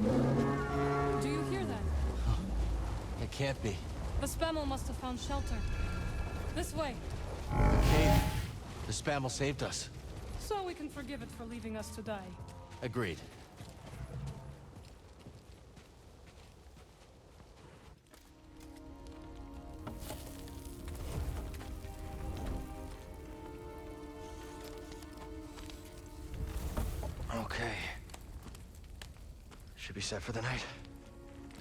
Do you hear that? It can't be. The Spammel must have found shelter. This way. Cave. The Spammel saved us. So we can forgive it for leaving us to die. Agreed. Okay. Should be set for the night.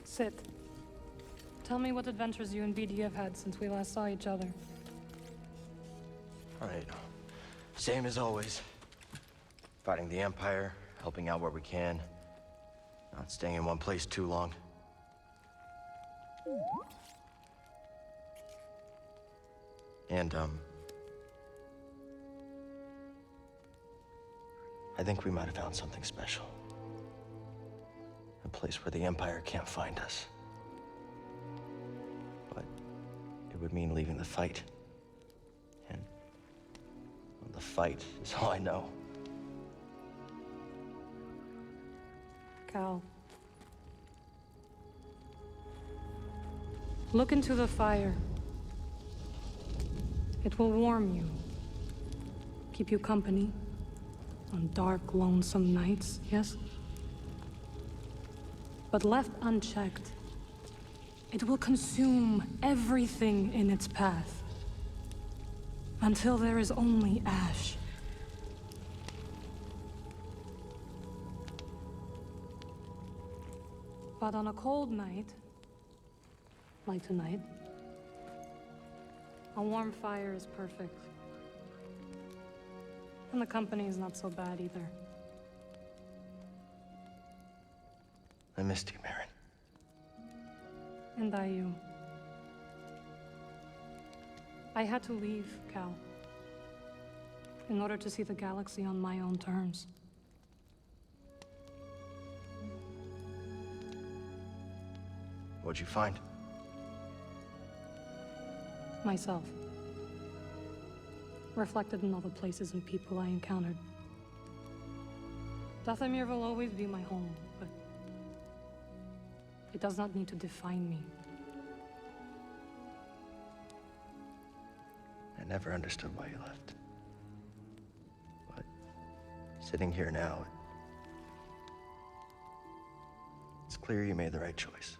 Sit. Tell me what adventures you and BD have had since we last saw each other. Alright. Same as always. Fighting the Empire, helping out where we can. Not staying in one place too long. And, I think we might have found something special. A place where the Empire can't find us. But it would mean leaving the fight. And well, the fight is all I know. Cal. Look into the fire. It will warm you. Keep you company. On dark, lonesome nights, yes? But left unchecked, it will consume everything in its path. Until there is only ash. But on a cold night, like tonight, a warm fire is perfect. And the company is not so bad either. I missed you, Marin. And I you. I had to leave, Cal. In order to see the galaxy on my own terms. What'd you find? Myself. Reflected in all the places and people I encountered. Dathomir will always be my home, but it does not need to define me. I never understood why you left. But sitting here now, it's clear you made the right choice.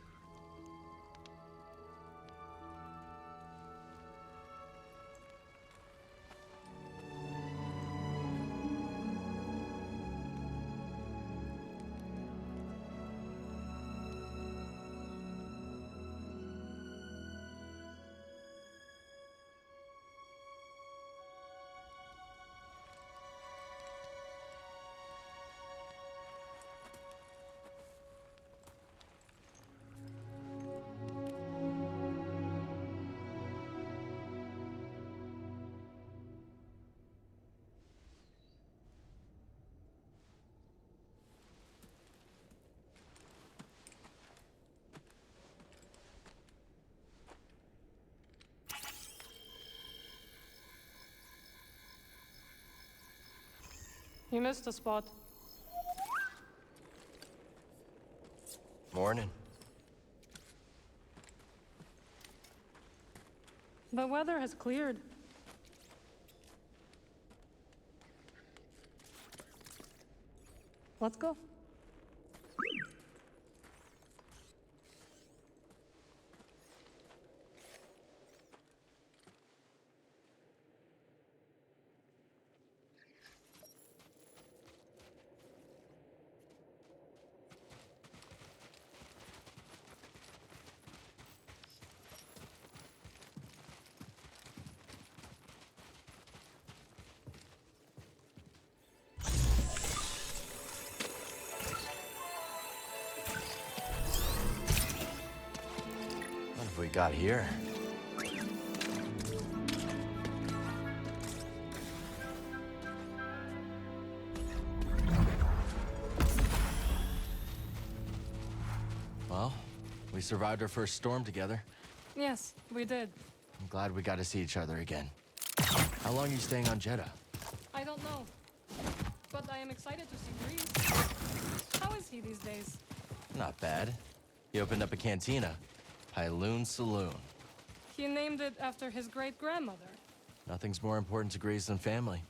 You missed a spot. Morning. The weather has cleared. Let's go. What have we got here? Well, we survived our first storm together. Yes, we did. I'm glad we got to see each other again. How long are you staying on Jedha? I don't know. But I am excited to see Grease. How is he these days? Not bad. He opened up a cantina. Pyloon Saloon. He named it after his great-grandmother. Nothing's more important to Grease than family.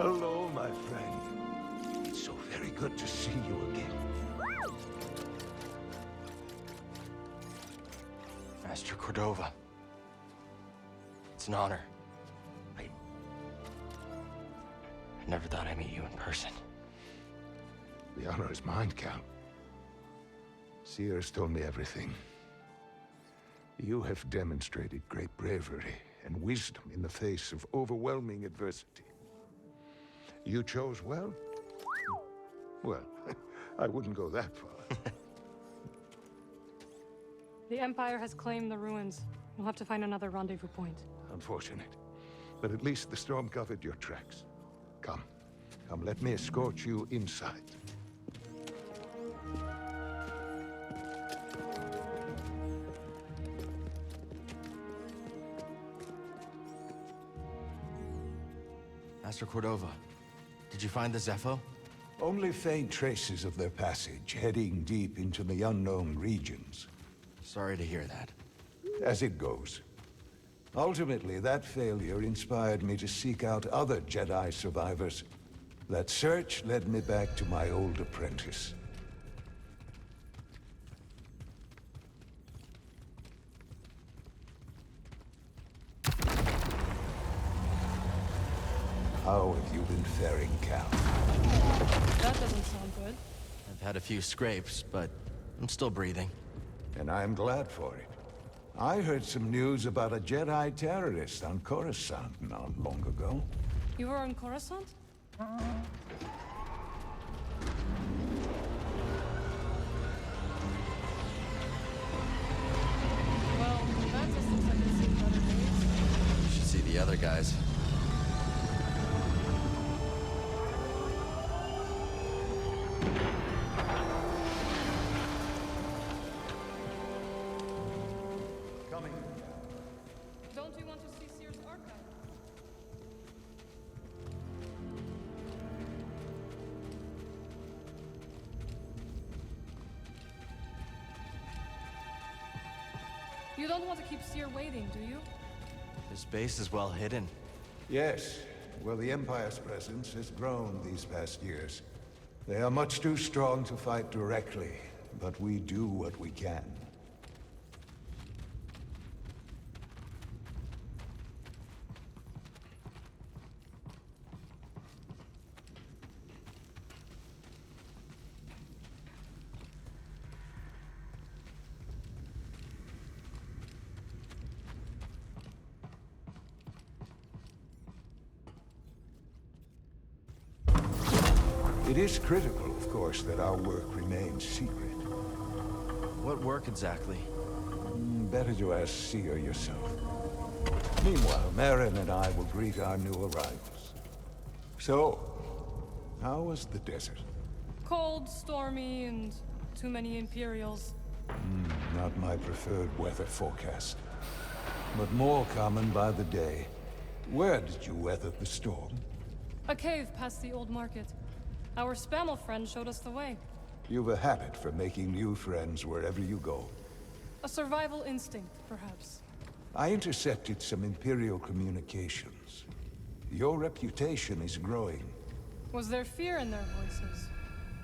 Hello, my friend. It's so very good to see you again. Master Cordova. It's an honor. I never thought I'd meet you in person. The honor is mine, Count. Seers told me everything. You have demonstrated great bravery and wisdom in the face of overwhelming adversity. You chose well? Well, I wouldn't go that far. The Empire has claimed the ruins. We'll have to find another rendezvous point. Unfortunate. But at least the storm covered your tracks. Come. Come, let me escort you inside. Master Cordova, did you find the Zepho? Only faint traces of their passage, heading deep into the unknown regions. Sorry to hear that. As it goes. Ultimately, that failure inspired me to seek out other Jedi survivors. That search led me back to my old apprentice. How have you been faring, Cal? That doesn't sound good. I've had a few scrapes, but I'm still breathing. And I'm glad for it. I heard some news about a Jedi terrorist on Coruscant not long ago. You were on Coruscant? Well, that just looks like it's seen better days. You should see the other guys. Coming. Don't you want to see Seer's archive? You don't want to keep Seer waiting, do you? This base is well hidden. Yes. Well, the Empire's presence has grown these past years. They are much too strong to fight directly, but we do what we can. It is critical, of course, that our work remains secret. What work exactly? Better to ask Seer yourself. Meanwhile, Marin and I will greet our new arrivals. So, how was the desert? Cold, stormy, and too many Imperials. Not my preferred weather forecast, but more common by the day. Where did you weather the storm? A cave past the old market. Our Spammel friend showed us the way. You've a habit for making new friends wherever you go. A survival instinct, perhaps. I intercepted some Imperial communications. Your reputation is growing. Was there fear in their voices?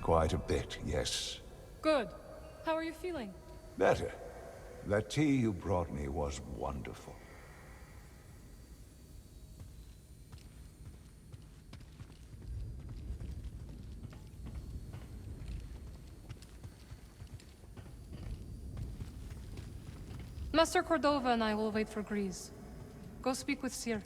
Quite a bit, yes. Good. How are you feeling? Better. That tea you brought me was wonderful. Master Cordova and I will wait for Grease. Go speak with Seer.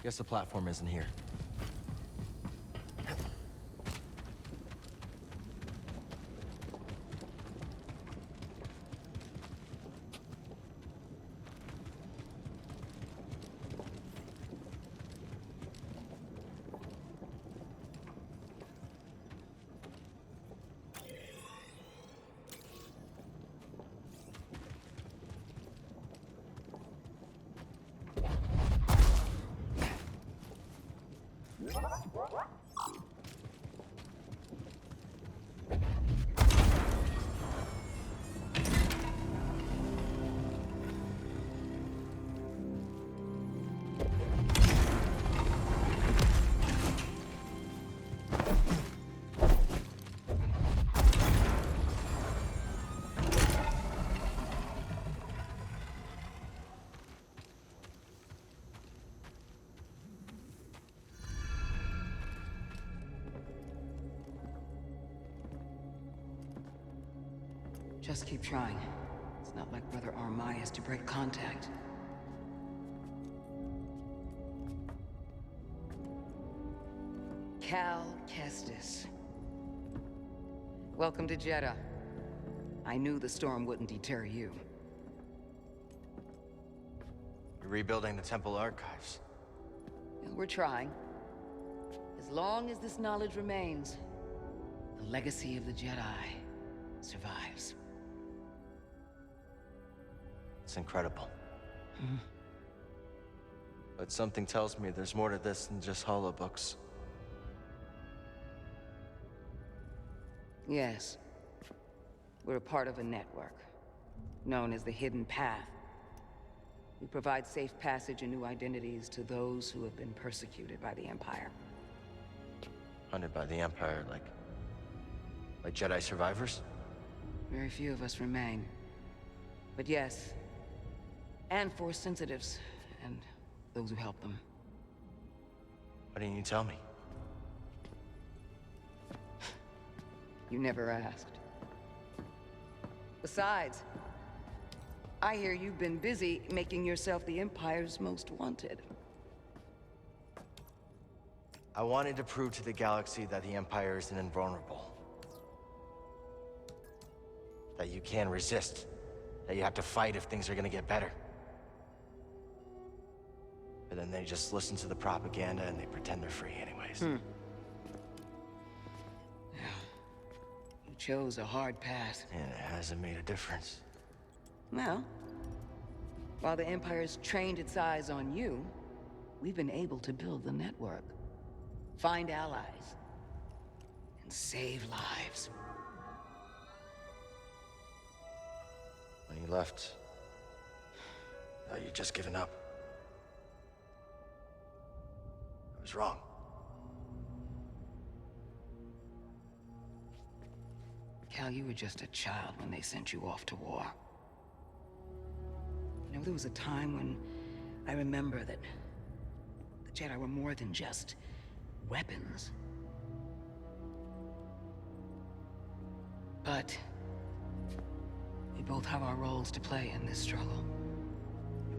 Guess the platform isn't here. Just keep trying. It's not like Brother Armai has to break contact. Cal Kestis. Welcome to Jedha. I knew the storm wouldn't deter you. You're rebuilding the temple archives. We're trying. As long as this knowledge remains, the legacy of the Jedi survives. It's incredible. But something tells me there's more to this than just holobooks. Yes. We're a part of a network, known as the Hidden Path. We provide safe passage and new identities to those who have been persecuted by the Empire. Hunted by the Empire, like Jedi survivors? Very few of us remain. But yes, and Force sensitives, and those who help them. Why didn't you tell me? You never asked. Besides, I hear you've been busy making yourself the Empire's most wanted. I wanted to prove to the galaxy that the Empire isn't invulnerable. That you can resist. That you have to fight if things are gonna get better. But then they just listen to the propaganda and they pretend they're free anyways. You chose a hard path. And it hasn't made a difference. Well, while the Empire's trained its eyes on you, we've been able to build the network. Find allies. and save lives. When you left, I thought you'd just given up. I was wrong. Cal, you were just a child when they sent you off to war. You know, there was a time when I remember that the Jedi were more than just weapons. But we both have our roles to play in this struggle.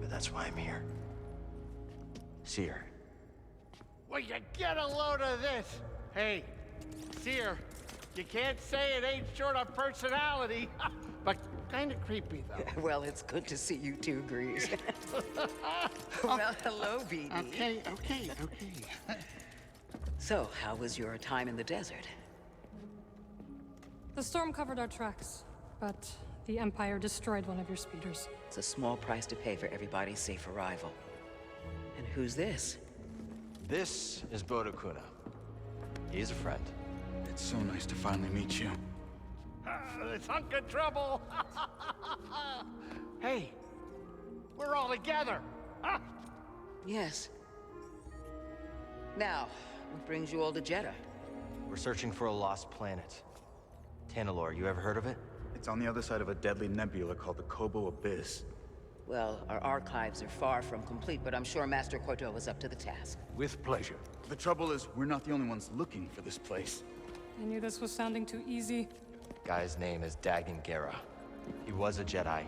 But that's why I'm here. Seer. Will you get a load of this? Hey, Seer, you can't say it ain't short of personality, but kind of creepy, though. Well, it's good to see you too, Grease. Well, hello, BD. Okay. So, how was your time in the desert? The storm covered our tracks, but the Empire destroyed one of your speeders. It's a small price to pay for everybody's safe arrival. And who's this? This is Boda Kuna. He's a friend. It's so nice to finally meet you. This hunk of trouble. Hey, we're all together. Huh? Yes. Now, what brings you all to Jedha? We're searching for a lost planet. Tanalorr, you ever heard of it? It's on the other side of a deadly nebula called the Kobo Abyss. Well, our archives are far from complete, but I'm sure Master Cordo is up to the task. With pleasure. The trouble is, we're not the only ones looking for this place. I knew this was sounding too easy. Guy's name is Dagan Gera. He was a Jedi.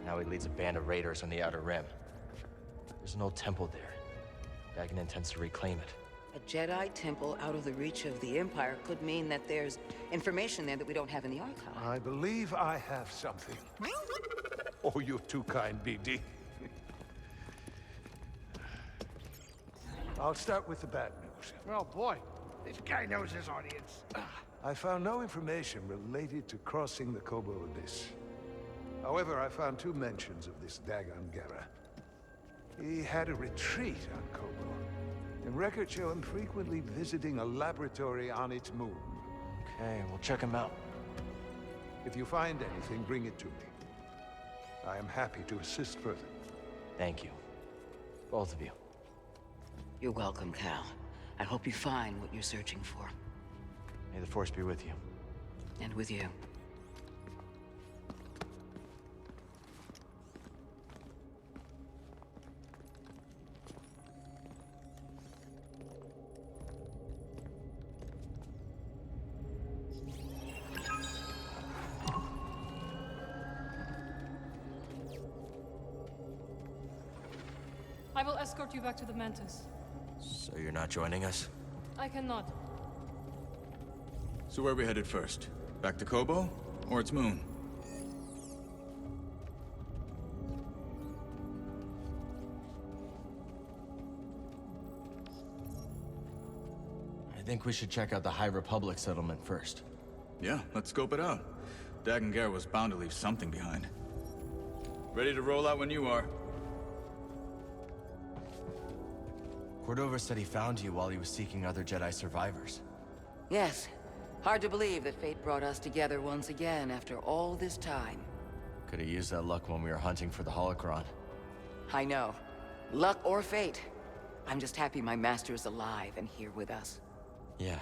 Now he leads a band of raiders on the Outer Rim. There's an old temple there. Dagan intends to reclaim it. A Jedi temple out of the reach of the Empire could mean that there's information there that we don't have in the archive. I believe I have something. Oh, you're too kind, BD. I'll start with the bad news. Oh boy, this guy knows his audience. I found no information related to crossing the Kobo Abyss. However, I found 2 mentions of this Dagan Gera. He had a retreat on Kobo, and records show him frequently visiting a laboratory on its moon. Okay, we'll check him out. If you find anything, bring it to me. I am happy to assist further. Thank you. Both of you. You're welcome, Cal. I hope you find what you're searching for. May the Force be with you. And with you. I will escort you back to the Mantis. So you're not joining us? I cannot. So where are we headed first? Back to Kobo? Or its moon? I think we should check out the High Republic settlement first. Yeah, let's scope it out. Dagan Gera was bound to leave something behind. Ready to roll out when you are. Cordova said he found you while he was seeking other Jedi survivors. Yes. Hard to believe that fate brought us together once again after all this time. Could have used that luck when we were hunting for the holocron. I know. Luck or fate. I'm just happy my master is alive and here with us. Yeah.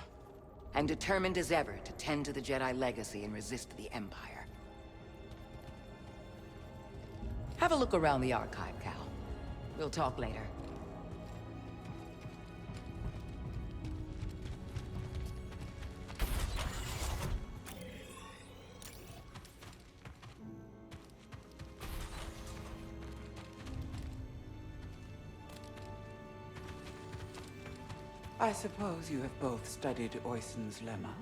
I'm determined as ever to tend to the Jedi legacy and resist the Empire. Have a look around the archive, Cal. We'll talk later. I suppose you have both studied Oisin's lemma?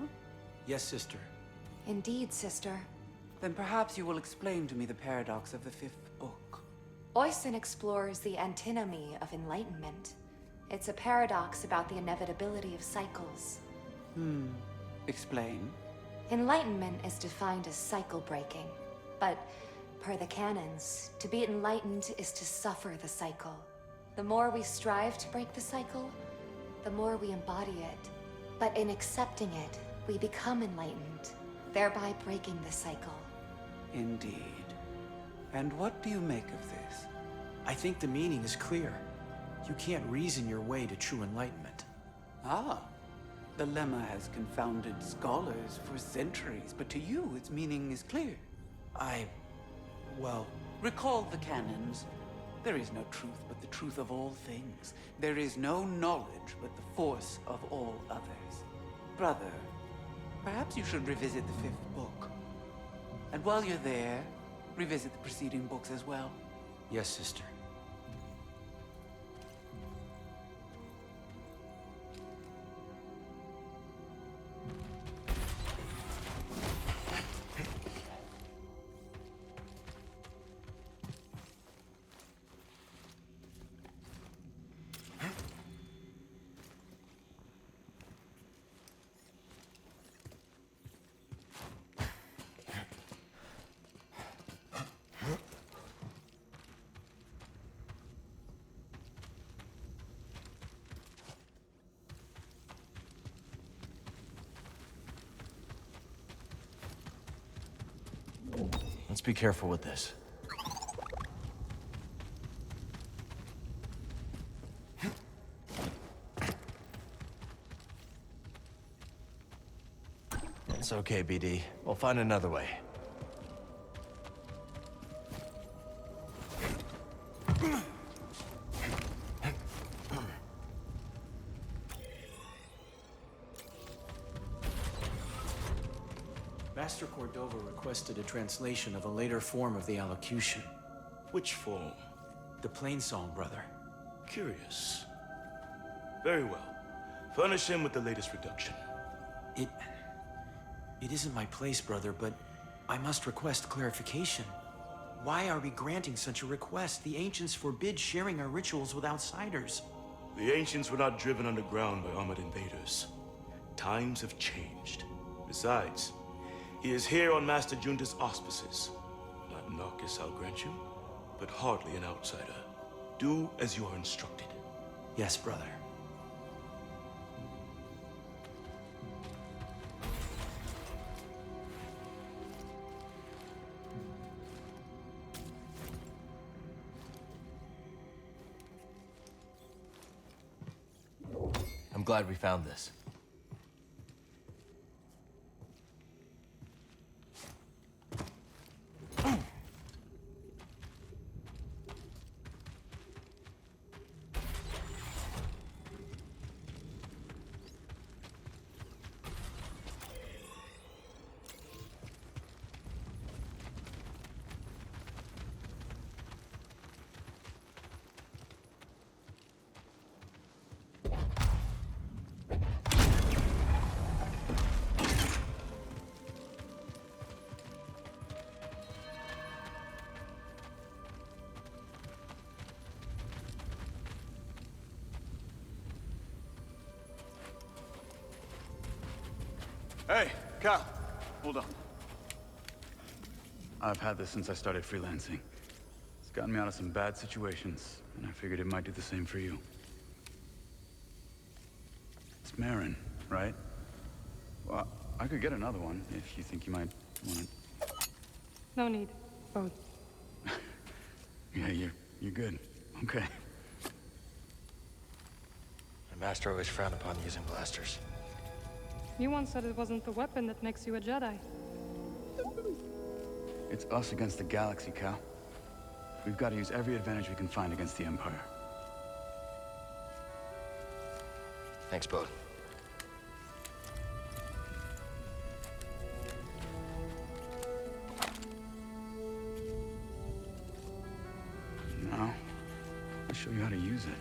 Yes, sister. Indeed, sister. Then perhaps you will explain to me the paradox of the 5th book. Oisin explores the antinomy of enlightenment. It's a paradox about the inevitability of cycles. Explain. Enlightenment is defined as cycle breaking, but per the canons, to be enlightened is to suffer the cycle. The more we strive to break the cycle, the more we embody it. But in accepting it, we become enlightened, thereby breaking the cycle. Indeed. And what do you make of this? I think the meaning is clear. You can't reason your way to true enlightenment. Ah. The lemma has confounded scholars for centuries, but to you, its meaning is clear. Well... Recall the canons. There is no truth but the truth of all things. There is no knowledge but the force of all others. Brother, perhaps you should revisit the 5th book. And while you're there, revisit the preceding books as well. Yes, sister. Let's be careful with this. It's okay, BD. We'll find another way. Master Cordova requested a translation of a later form of the allocution. Which form? The Plainsong, brother. Curious. Very well. Furnish him with the latest reduction. It isn't my place, brother, but I must request clarification. Why are we granting such a request? The ancients forbid sharing our rituals with outsiders. The ancients were not driven underground by armored invaders. Times have changed. Besides, he is here on Master Junta's auspices. Not Narcus, I'll grant you, but hardly an outsider. Do as you are instructed. Yes, brother. I'm glad we found this. Hey, Cal, hold on. I've had this since I started freelancing. It's gotten me out of some bad situations, and I figured it might do the same for you. It's Marin, right? Well, I could get another one if you think you might want it. No need. Both. Yeah, you're good. Okay. My master always frowned upon using blasters. You once said it wasn't the weapon that makes you a Jedi. It's us against the galaxy, Cal. We've got to use every advantage we can find against the Empire. Thanks, Bode. Now, I'll show you how to use it.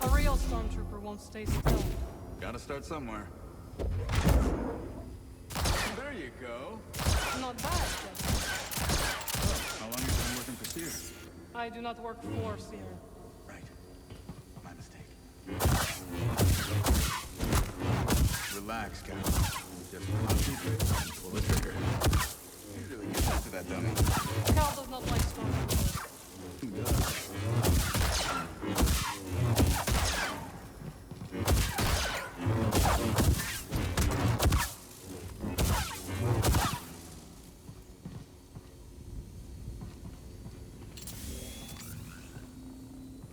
A real stormtrooper won't stay still. Gotta start somewhere. There you go. Not bad, Jedha. How long have you been working for Seer? I do not work for Seer. Right. My mistake. Relax, Cal. Just Pull the trigger. You really get used to that, dummy. Cal does not like stormtroopers. Who does?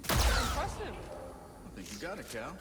Impressive. I think you got it, Cal.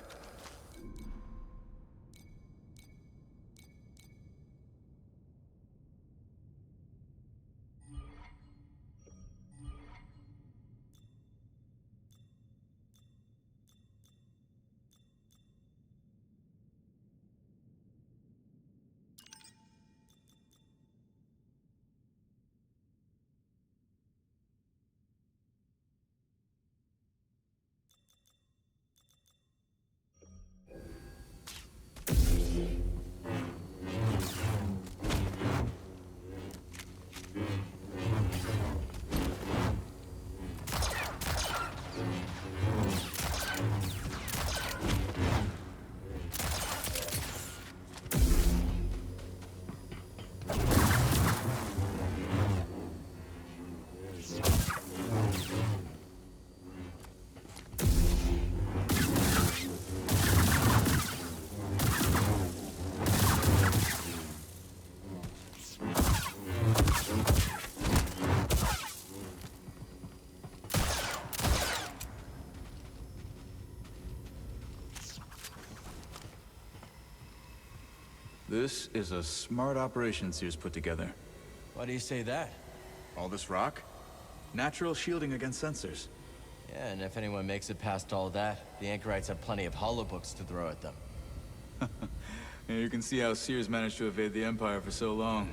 This is a smart operation Sears put together. Why do you say that? All this rock? Natural shielding against sensors. Yeah, and if anyone makes it past all that, the Anchorites have plenty of holobooks to throw at them. Yeah, you can see how Sears managed to evade the Empire for so long.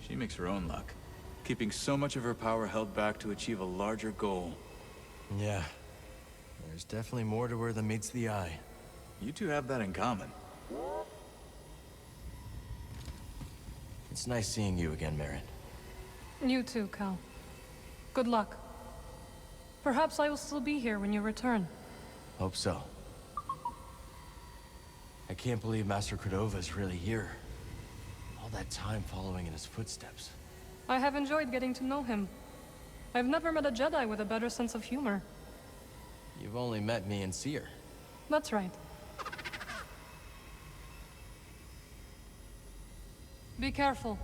She makes her own luck, keeping so much of her power held back to achieve a larger goal. Yeah. There's definitely more to her than meets the eye. You two have that in common. It's nice seeing you again, Merrin. You too, Cal. Good luck. Perhaps I will still be here when you return. Hope so. I can't believe Master Cordova is really here. All that time following in his footsteps. I have enjoyed getting to know him. I've never met a Jedi with a better sense of humor. You've only met me and Seer. That's right. Be careful.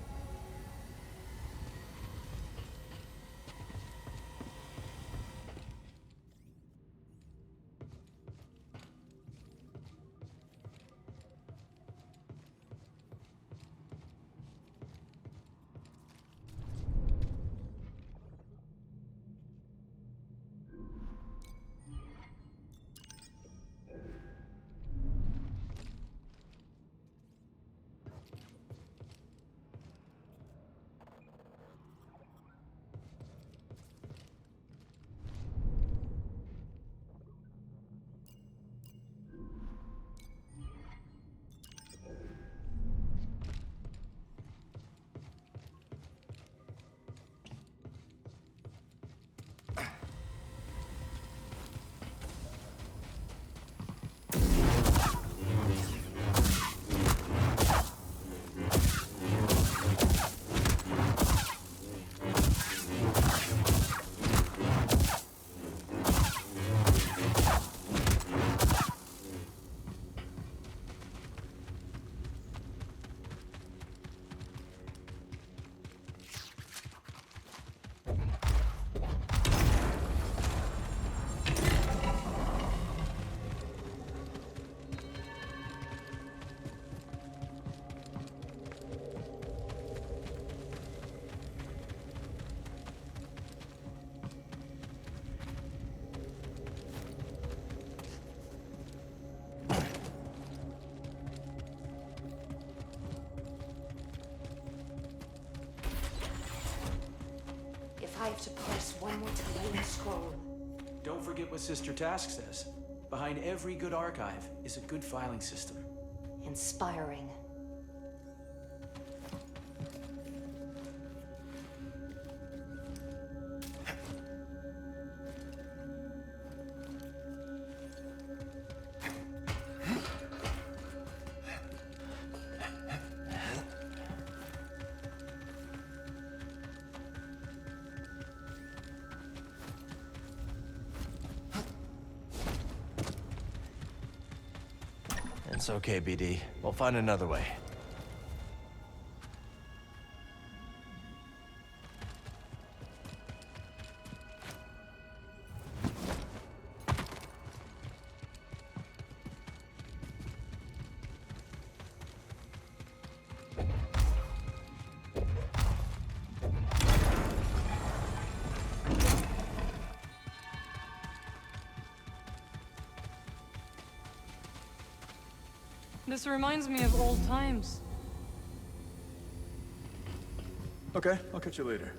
I have to parse one more Talayan scroll. Don't forget what Sister Task says. Behind every good archive is a good filing system. Inspiring. It's okay, BD. We'll find another way. This reminds me of old times. Okay, I'll catch you later.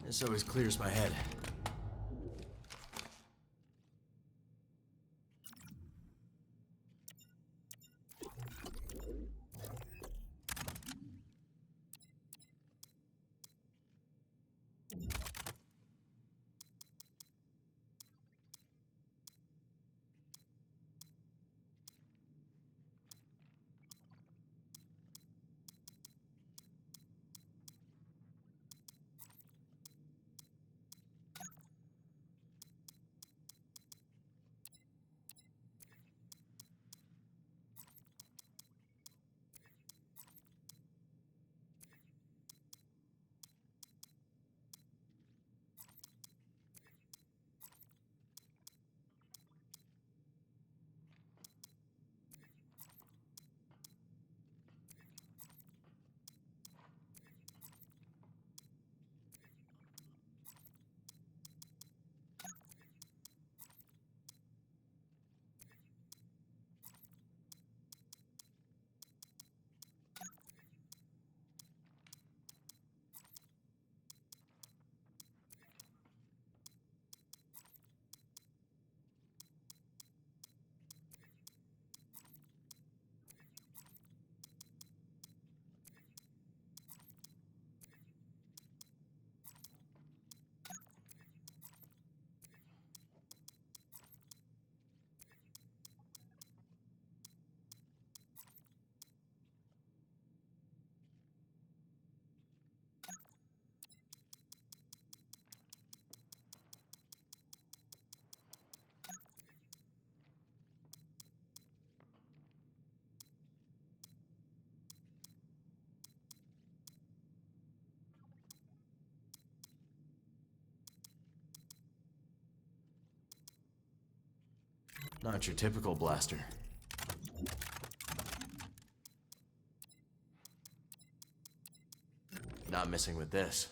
This always clears my head. Not your typical blaster. Not messing with this.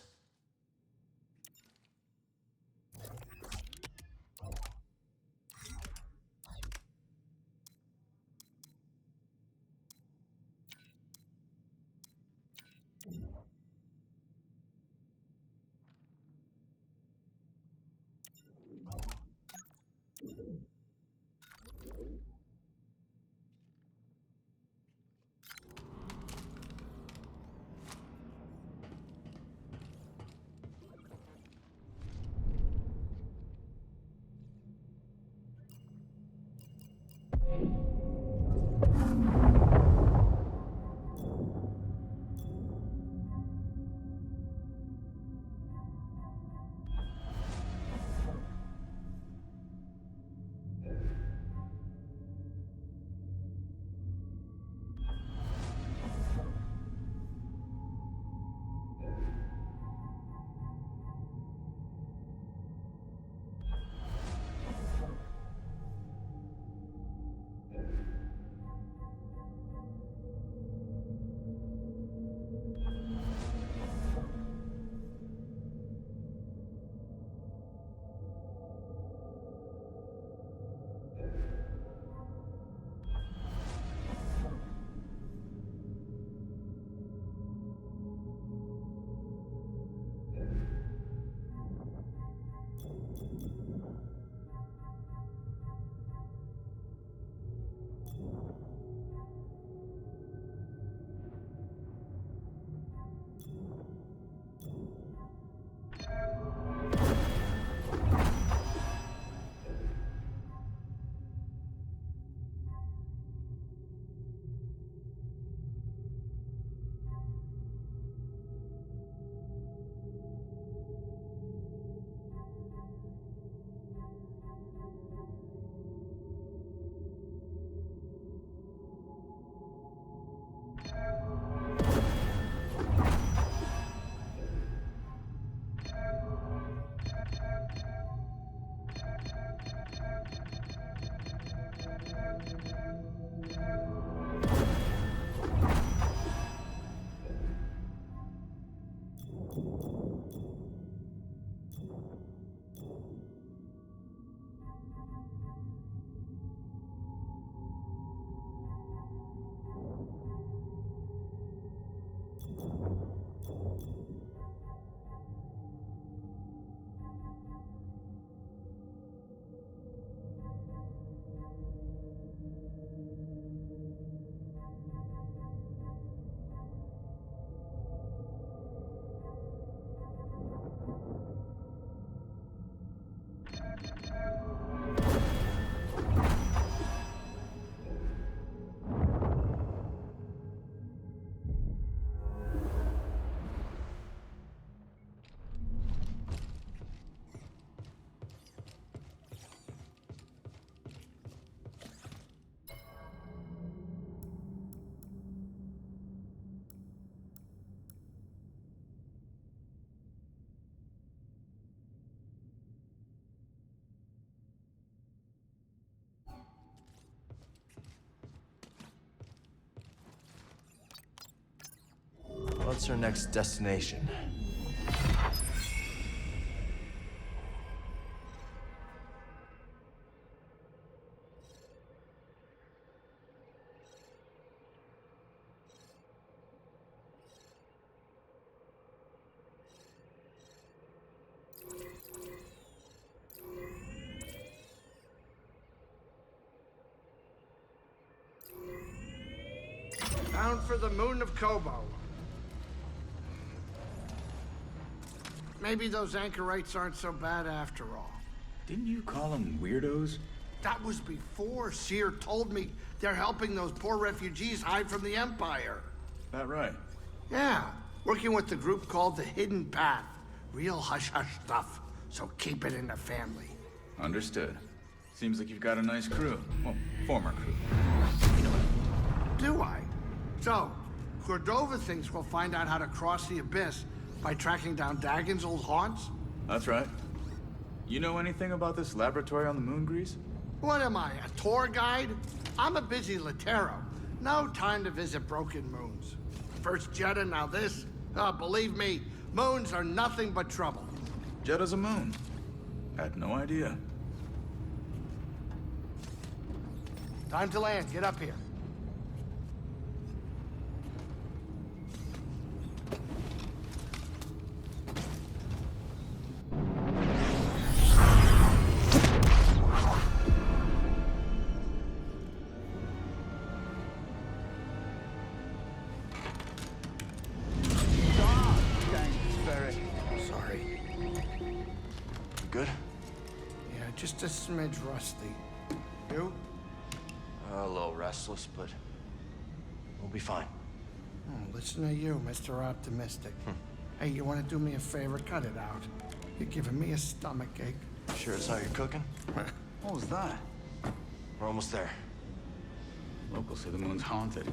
What's our next destination? Bound for the moon of Kobo. Maybe those anchorites aren't so bad after all. Didn't you call them weirdos? That was before Seer told me they're helping those poor refugees hide from the Empire. That right? Yeah, working with the group called the Hidden Path. Real hush-hush stuff, so keep it in the family. Understood. Seems like you've got a nice crew. Well, former crew. Do I? So, Cordova thinks we'll find out how to cross the Abyss by tracking down Dagon's old haunts? That's right. You know anything about this laboratory on the moon, Grease? What am I, a tour guide? I'm a busy Latero. No time to visit broken moons. First Jedha, now this. Believe me, moons are nothing but trouble. Jedha's a moon. Had no idea. Time to land. Get up here. Good? Yeah, just a smidge rusty. You? A little restless, but we'll be fine. Oh, listen to you, Mr. Optimistic. Hey, you want to do me a favor? Cut it out. You're giving me a stomachache. Sure it's how you're cooking? What was that? We're almost there. Locals say the moon's haunted.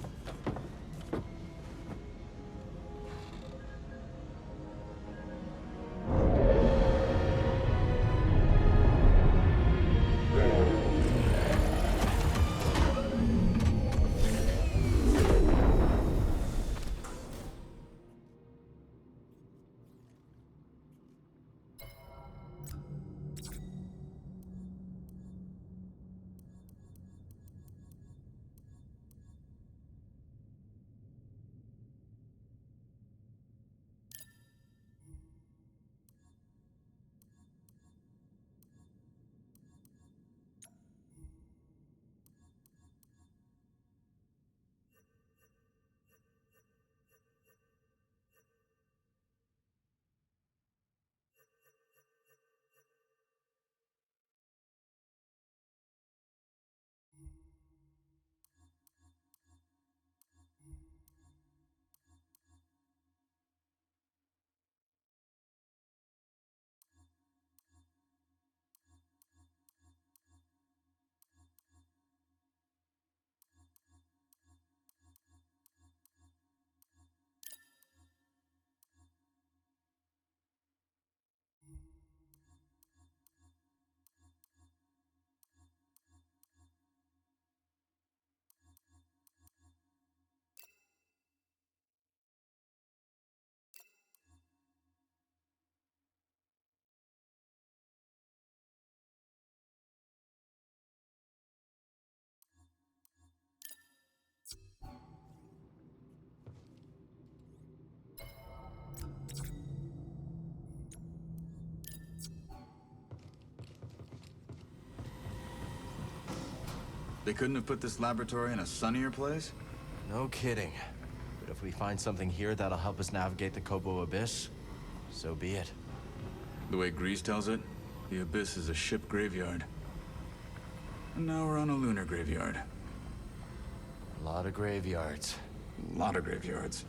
They couldn't have put this laboratory in a sunnier place? No kidding. But if we find something here that'll help us navigate the Kobo Abyss, so be it. The way Grease tells it, the Abyss is a ship graveyard. And now we're on a lunar graveyard. A lot of graveyards. A lot of graveyards.